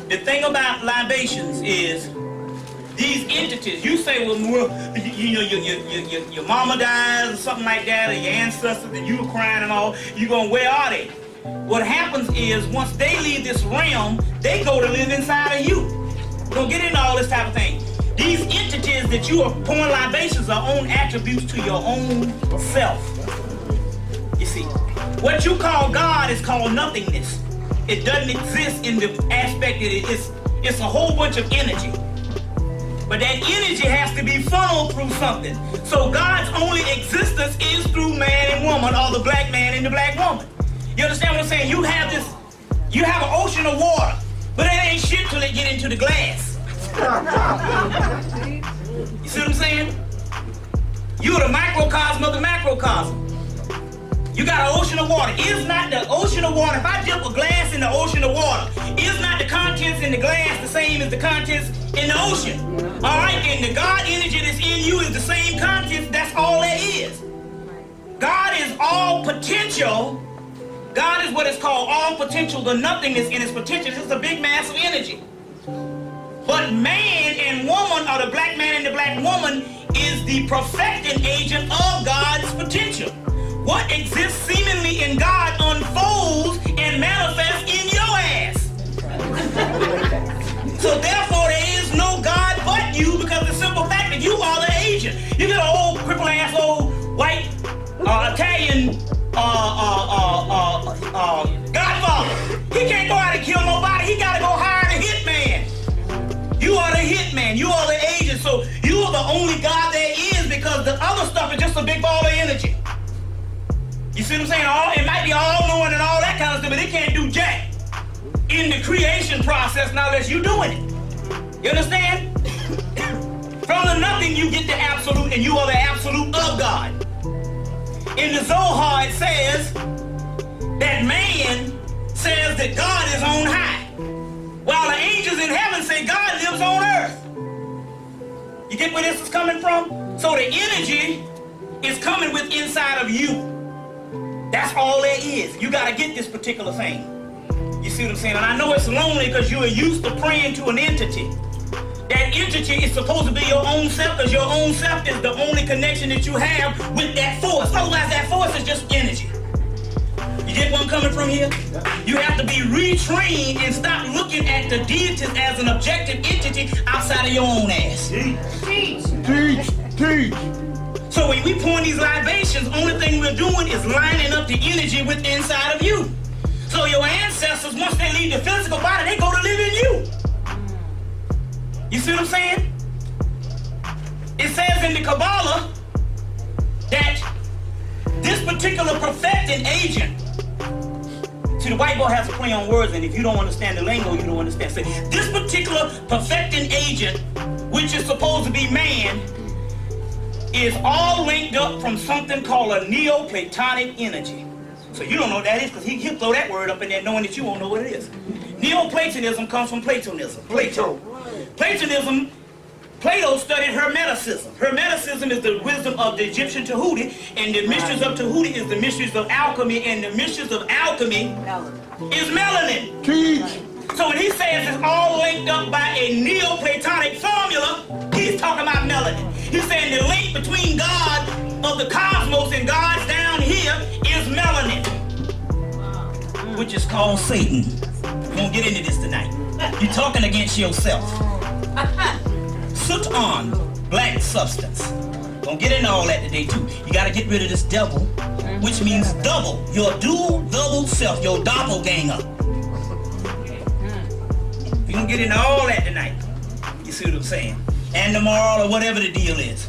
The thing about libations is these entities. You say, well, your mama dies or something like that, or your ancestors, and you were crying and all. You going, where are they? What happens is once they leave this realm, they go to live inside of you. Don't get into all this type of thing. These entities that you are pouring libations are own attributes to your own self. You see, what you call God is called nothingness. It doesn't exist in the aspect that it's a whole bunch of energy. But that energy has to be funneled through something. So God's only existence is through man and woman, or the black man and the black woman. You understand what I'm saying? You have an ocean of water, but it ain't shit till it get into the glass. You see what I'm saying? You're the microcosm of the macrocosm. You got an ocean of water. Is not the ocean of water, if I dip a glass in the ocean of water, is not the contents in the glass the same as the contents in the ocean? All right, then the God energy that's in you is the same contents. That's all that is. God is all potential. God is what is called all potential. The nothingness in its potential. It's a big mass of energy. But man and woman, or the black man and the black woman, is the perfecting agent of God's potential. What exists seemingly in God unfolds and manifests in your ass. So therefore there is no God but you, because the simple fact that you are the agent. You get an old crippled ass old white Italian Godfather. He can't go out and kill nobody. He gotta go hire the hitman. You are the hitman. You are the agent. So you are the only God there is, because the other stuff is just a big ball of energy. You see what I'm saying? It might be all-knowing and all that kind of stuff, but it can't do jack in the creation process now unless you're doing it. You understand? From the nothing you get the absolute, and you are the absolute of God. In the Zohar it says that man says that God is on high, while the angels in heaven say God lives on earth. You get where this is coming from? So the energy is coming with inside of you. That's all there is. You got to get this particular thing. You see what I'm saying? And I know it's lonely because you are used to praying to an entity. That entity is supposed to be your own self, because your own self is the only connection that you have with that force. Otherwise, that force is just energy. You get where I'm coming from here? You have to be retrained and stop looking at the deities as an objective entity outside of your own ass. Teach. So when we pour these libations, only thing we're doing is lining up the energy with inside of you. So your ancestors, once they leave the physical body, they go to live in you. You see what I'm saying? It says in the Kabbalah that this particular perfecting agent, see, the white boy has to play on words, and if you don't understand the lingo, you don't understand. So this particular perfecting agent, which is supposed to be man, is all linked up from something called a Neoplatonic energy. So you don't know what that is, because he'll throw that word up in there knowing that you won't know what it is. Neoplatonism comes from Platonism. Platonism, Plato studied Hermeticism. Hermeticism is the wisdom of the Egyptian Tahuti, and the mysteries of Tahuti is the mysteries of alchemy, and the mysteries of alchemy is melanin. Teach. So when he says it's all linked up by a Neoplatonic formula, he's talking about melanin. He's saying the link between God of the cosmos and God's down here is melanin, which is called Satan. We won't get into this tonight. You're talking against yourself. Soot on, black substance. Don't get into all that today too. You gotta get rid of this devil, which means double. Your double self, your doppelganger. We gonna get into all that tonight. You see what I'm saying? And tomorrow, or whatever the deal is.